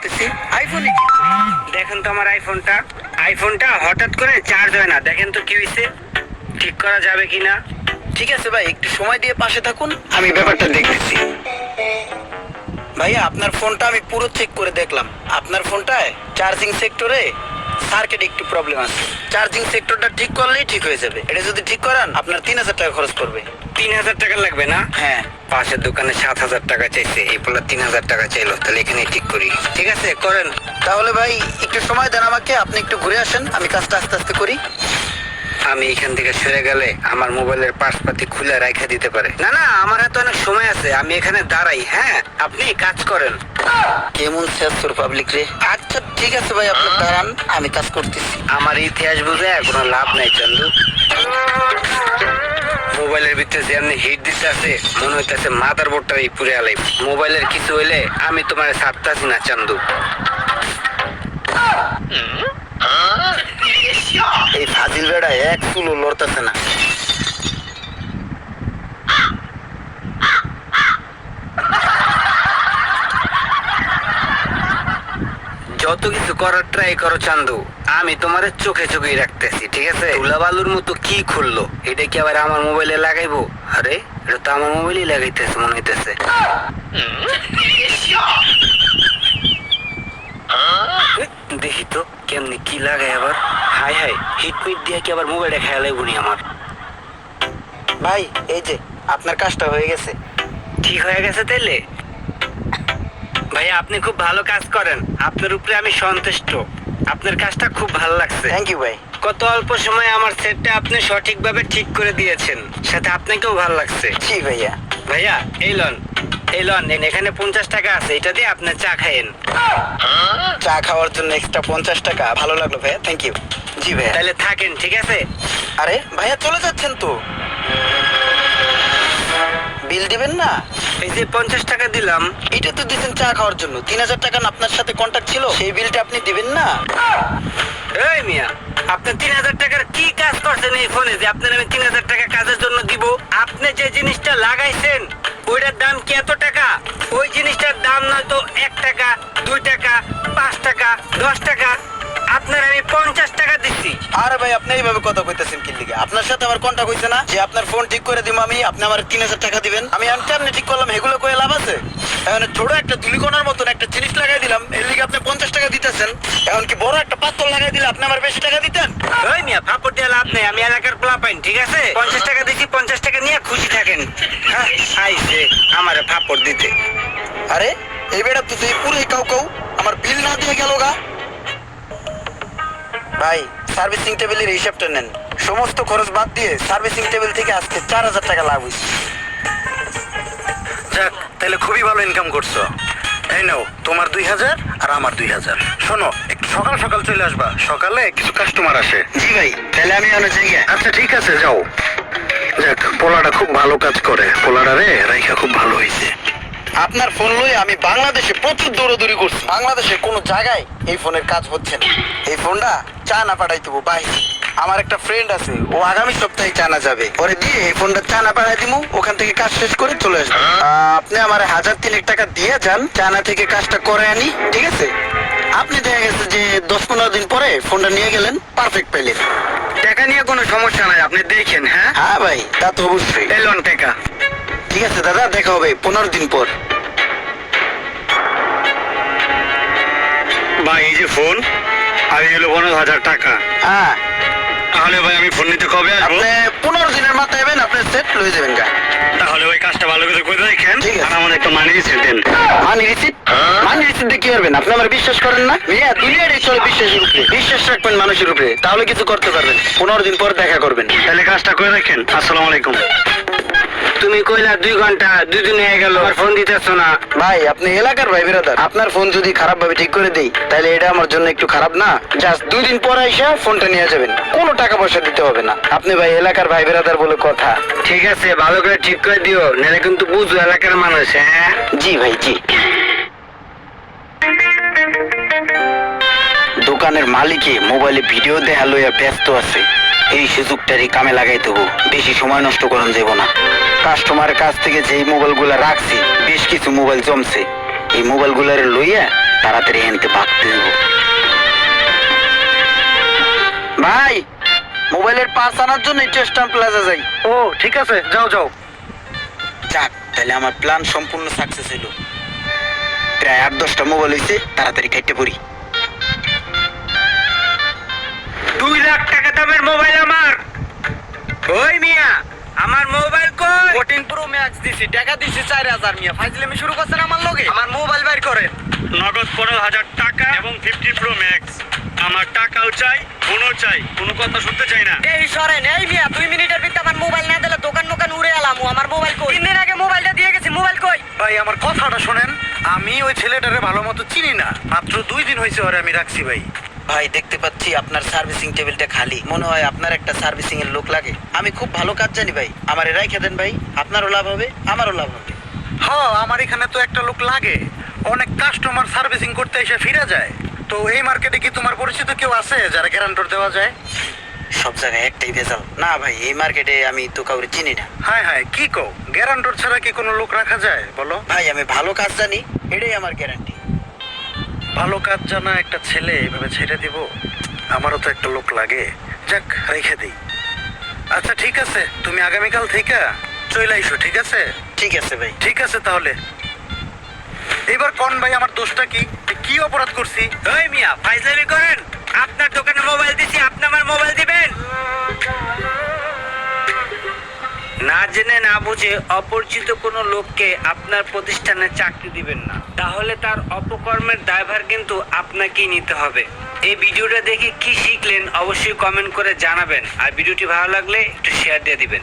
করতেছি আইফোনে দেখেন তো আমার আইফোনটা হঠাৎ করে চার্জ হয় না, দেখেন তো কি হয়েছে, ঠিক করা যাবে কিনা। ঠিক আছে ভাই, একটু সময় দিয়ে পাশে থাকুন, আমি ব্যাপারটা দেখতেছি। ভাইয়া আপনার ফোনটা আমি পুরো চেক করে দেখলাম। আপনার ফোনটায় চার্জিং সেক্টরে সার্কিট একটু প্রবলেম আছে। চার্জিং সেক্টরটা ঠিক করলেই ঠিক হয়ে যাবে। এটা যদি ঠিক করান আপনার 3000 টাকা খরচ পড়বে। 3000 টাকা লাগবে না? হ্যাঁ। পাশের দোকানে 7000 টাকা চাইছে, এই পোলা 3000 টাকা চাইলো, তাহলে এখানে ঠিক করি। ঠিক আছে করেন। তাহলে ভাই একটু সময় দেন আমাকে, আপনি একটু ঘুরে আসেন, আমি কাজটা আস্তে আস্তে করি। আমি এখান থেকে সরে গেলে আমার মোবাইলের পার্সপাতি খুলে রাখা দিতে পারে। না না, আমার হাতে অনেক সময় আছে, আমি এখানে দাঁড়াই। হ্যাঁ, আপনি কাজ করেন। কেমন শেষ তোর পাবলিক রে। আচ্ছা ঠিক আছে ভাই, আপনি দাঁড়ান, আমি কাজ করতেছি। আমার ইতিহাস বুঝে কোনো লাভ নাই চন্দু। মোবাইলের ভিতরে যে আপনি হিট দিতে আছে, মনে হইতেছে মাদার বোর্ডটাই পুরে আলাই। মোবাইলের কিছু হইলে আমি তোমার ছাড়তাছি না চন্দু। এই ফাজিল বেড়া এক চুলো লড়তেছে না। যত কিছু করার ট্রাই করো চান্দু, আমি তোমার চোখে চোখেই রাখতেছি। ঠিক আছে, ধুলাবালুর মতো কি খুললো, এটা কি আবার আমার মোবাইলে লাগাইবো? আরে এটা তো আমার মোবাইলেই লাগাইতেছে মনে হইতেছে। দেখি তো কেমনি কি লাগাই আবার। হাই হাই, হিটমিট দিয়ে কি আবার মোবাইলটা খেয়াল লাগবনি আমার। ভাই এই যে আপনার কাজটা হয়ে গেছে। ঠিক হয়ে গেছে তাইলে? ভাইয়া আপনি খুব ভালো কাজ করেন, আপনার উপরে আমি সন্তুষ্ট। আপনার কাজটা খুব ভালো লাগছে। থ্যাংক ইউ ভাই। কত অল্প সময়ে আমার সেটটা আপনি সঠিকভাবে ঠিক করে দিয়েছেন, সাথে আপনাকেও ভালো লাগছে। জি ভাইয়া। ভাইয়া এই লন, এখানে 50 টাকা আছে, এটা দিয়ে আপনি চা খাইয়েন। চা খাওয়ার জন্য এক্সট্রা 50 টাকা, ভালো লাগলো ভাইয়া, থ্যাংক ইউ। জি ভাইয়া। তাহলে থাকেন, ঠিক আছে? আরে ভাইয়া চলে যাচ্ছেন তো, বিল দিবেন না? এই যে 50 টাকা দিলাম। এটা তো দিচ্ছেন চা খাওয়ার জন্য, 3000 টাকা না আপনার সাথে কন্ট্যাক্ট ছিল, সেই বিলটা আপনি দিবেন না? এই মিয়া, আপনি 3000 টাকার কি কাজ করছেন এই ফোনে যে আপনার আমি 3000 টাকা কাজের জন্য দিব? আপনি যে জিনিসটা লাগাইছেন ওইটার দাম কি এত টাকা? ওই জিনিসটার দাম নয়তো 1 টাকা, 2 টাকা, 5 টাকা, 10 টাকা। আপনার আমি 50 টাকা দিচ্ছি। আরে ভাই আপনি এইভাবে কথা কইতেছেন কি লিগে? আপনার সাথে আমার কন্ট্যাক্ট হইছে না যে আপনার ফোন ঠিক করে দিব আমি, আপনি আমার 3000 টাকা দিবেন? আমি আপনি ঠিক করলাম, এগুলো কয়ে লাভ আছে? এখন ছোট একটা ধুলিকণার মতন একটা জিনিস লাগাই দিলাম, এর লিগে আপনি 50 টাকা দিতেছেন। এখন কি বড় একটা পাথর লাগাই দিলে আপনি আমার বেশি টাকা দিতেন? ওই মিয়া, ফাপড় দিয়ে লাভ নেই, আমি এলাকার পোলা পাইন। ঠিক আছে, 50 টাকা দিচ্ছি, 50 টাকা নিয়ে খুশি থাকেন। হ্যাঁ আইছে আমারে ফাপড় দিতে। আরে এই বেটা তো তুই পুরোই কাউ কাউ আমার বিল না দিয়ে গেল গা। ভাই সার্ভিসিং টেবিলের হিসাবটা নেন, সমস্ত খরচ বাদ দিয়ে সার্ভিসিং টেবিল থেকে আজকে 4000 টাকা লাভ হয়েছে। যাক, তাহলে খুবই ভালো ইনকাম করছো। এই নাও তোমার 2000 আর আমার 2000। শোনো, একটু সকাল সকাল চলে আসবা, সকালে কিছু কাস্টমার আসে। জি ভাই, তাহলে আমি অনেক জায়গায়। আচ্ছা ঠিক আছে, যাও। যাক, পোলাটা খুব ভালো কাজ করে, পোলাটা রে রাইখা খুব ভালো হয়েছে। আপনার ফোন লই আমি বাংলাদেশে প্রচুর দৌড়াদৌড়ি করছি, বাংলাদেশের কোনো জায়গায় এই ফোনের কাজ হচ্ছে না। এই ফোনটা চায়না পাঠাই দেবো ভাই। আমার একটা ফ্রেন্ড আছে, ও আগামী সপ্তাহে চায়না যাবে, ওরে দিয়ে এই ফোনটা চায়না পাঠাই দিব, ওখান থেকে কাজ শেষ করে চলে আসবো। আপনি আমার 1003 টাকা দিয়ে যান, চায়না থেকে কাজটা করে আনি, ঠিক আছে? আপনি দেখা গেছে যে 10-15 দিন পরে ফোনটা নিয়ে গেলেন, পারফেক্ট পেলেন। টাকা নিয়ে কোনো সমস্যা নাই, আপনি দেখেন। হ্যাঁ হ্যাঁ ভাই, তা তো অবশ্যই। এই লন টাকা। ঠিক আছে দাদা, দেখা হবে 15 দিন পর। ভাই এই যে ফোন, আর এই হলো 15,000 টাকা। হ্যাঁ, তাহলে ভাই আমি ফোন নিতে কবে আসবো? আপনি 15 দিনের মাথায় এবেন, আপনি সেট লয়ে যাবেন গা। তাহলে ওই কাজটা ভালো করে করে দেখেন, ঠিক আছে। আর আমাদের একটা মানি রিসিট দেন। Money receipt? মানি রিসিট দিয়ে কি করবেন? আপনি আমার বিশ্বাস করেন না? মিয়া দুনিয়ারই চলে বিশ্বাসের উপরে, বিশ্বাস রাখবেন মানুষের উপরে, তাহলে কিছু করতে পারবেন। 15 দিন পর দেখা করবেন। তাহলে কাজটা করে দেখেন। আসসালামু আলাইকুম। তুমি কইলা 2 ঘন্টা, 2 দিন হয়ে গেল, আর ফোন দিতেছ না। ভাই আপনি এলাকার ভাই বিরাদার, আপনার ফোন যদি খারাপ ভাবে ঠিক করে দেই তাহলে এটা আমার জন্য একটু খারাপ না? জাস্ট 2 দিন পর আইসা ফোনটা নিয়ে যাবেন, কোনো টাকা পয়সা দিতে হবে না। আপনি ভাই এলাকার ভাই বিরাদার বলে কথা। ঠিক আছে, ভালো করে ঠিক করে দিও, নাহলে কিন্তু বুঝো এলাকার মানুষ। হ্যাঁ জি ভাই জি। দোকানের মালিকে মোবাইলে ভিডিও দেখা লইয়া ব্যস্ত আছে, এই সুযোগটারই কামে লাগাই দেবো, বেশি সময় নষ্ট করন যাব না। কাস্টমারের কাছ থেকে যেই মোবাইলগুলা রাখছি, বেশ কিছু মোবাইল জমছে, এই মোবাইলগুলার লইয়া তাড়াতাড়ি এনতে ভাগতে দেবো। ভাই মোবাইলের পার্স আনার জন্য একটু স্ট্যাম্প প্লাজা যাই। ও ঠিক আছে, যাও যাও। যাক তাহলে আমার প্ল্যান সম্পূর্ণ সাকসেস হলো। প্রায় 8-10টা মোবাইল হয়েছে, তাড়াতাড়ি কেটে পড়ি। 2 লাখ টাকা দামের মোবাইল আমার। ওই মিয়া আমার মোবাইল কই? 14 প্রো ম্যাক্স দিছি, টাকা দিছি 4000 মিয়া। ফাইজলামি শুরু করছেন আমার লগে? আমার মোবাইল বাইর করেন। নগদ 15,000 টাকা এবং 50 প্রো ম্যাক্স। আমার টাকাও চাই, ফোনও চাই, কোনো কথা শুনতে চাই না। এই সরেন, এই মিয়া 2 মিনিটের ভিতরে আমার মোবাইল না দিলে দোকান উড়ে এলাম। আমার মোবাইল কই? 3 দিন আগে মোবাইলটা দিয়ে গেছি, মোবাইল কই? ভাই আমার কথাটা শোনেন, আমি ওই ছেলেটারে ভালো মতো চিনি না, মাত্র 2 দিন হয়েছে ওরে আমি রাখছি ভাই। ভাই দেখতে পাচ্ছি আপনার সার্ভিসিং টেবিলটা খালি, মনে হয় আপনার একটা সার্ভিসিং এর লোক লাগে। আমি খুব ভালো কাজ জানি ভাই, আমারে রাইখা দেন ভাই, আপনারও লাভ হবে আমারও লাভ হবে। হ্যাঁ আমার এখানে তো একটা লোক লাগে, অনেক কাস্টমার সার্ভিসিং করতে এসে ফিরে যায়। তো এই মার্কেটে কি তোমার পরিচিত কেউ আছে যারা গ্যারান্টর দেওয়া যায়? সব জায়গায় একটাই ভেজাল। না ভাই এই মার্কেটে আমি তো কাউরে চিনি না। হায় হায়, কি কও, গ্যারান্টর ছাড়া কি কোনো লোক রাখা যায় বলো? ভাই আমি ভালো কাজ জানি, এটাই আমার গ্যারান্টি। ভালো কাজ জানা একটা ছেলে এভাবে ছেড়ে দিব? আমারও তো একটা লোক লাগে, যাক রেখে দিই। আচ্ছা ঠিক আছে, তুমি আগামীকাল থেকে চলে আইসো, ঠিক আছে? ঠিক আছে ভাই। ঠিক আছে তাহলে। এবার কোন ভাই আমার দোষটা কি, কি অপরাধ করছি? ওই মিয়া ফাইজলামি করেন? আপনার দোকানে মোবাইল দিছি, আপনি আমার মোবাইল দিবেন? না জেনে না বুঝে অপরিচিত কোনো লোককে আপনার প্রতিষ্ঠানে চাকরি দিবেন না, তাহলে তার অপকর্মের দায়ভার কিন্তু আপনাকেই নিতে হবে। এই ভিডিওটা দেখে কি শিখলেন অবশ্যই কমেন্ট করে জানাবেন, আর ভিডিওটি ভালো লাগলে একটু শেয়ার দিয়ে দিবেন।